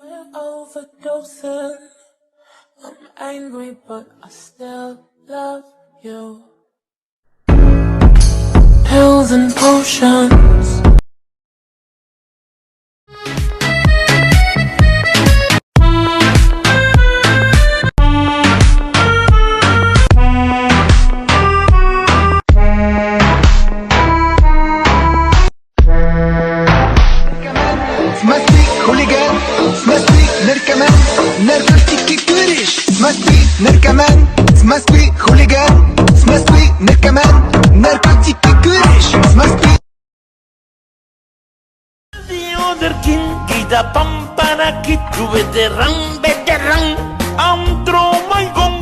We're overdosing. I'm angry, but I still love you. Pills and potions. Kita pampanakit veteran ang tromay gong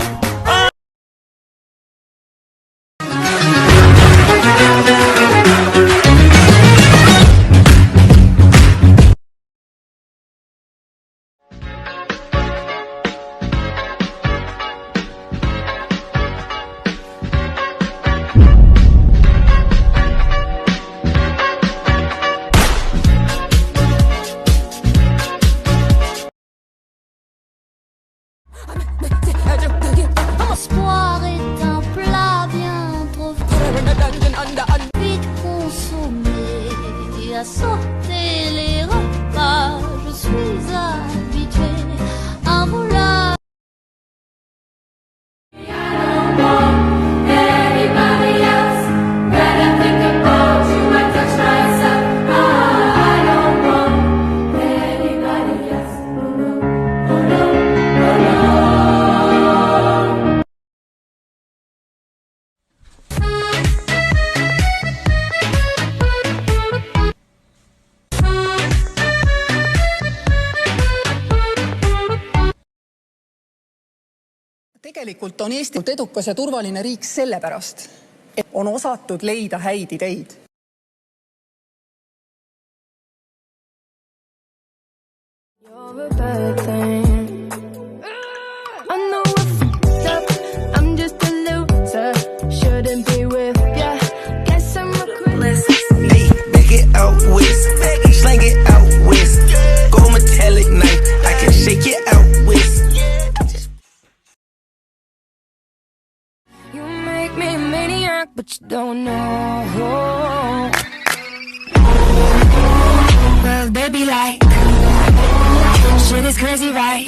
L'espoir est un plat bien trop vite consommé. À sauter les repas, je suis habituée à vouloir. Tegelikult on Eesti edukas ja turvaline riik sellepärast, et on osatud leida häid ideid. You're a bad thing. I know I fucked up. I'm just a loser. Shouldn't be with ya. Guess I'm a crazy. Hey, back it out west. Slang it out west. Go metallic knife. I can shake it out west. You make me a maniac, but you don't know. Well, baby, like, shit is crazy, right?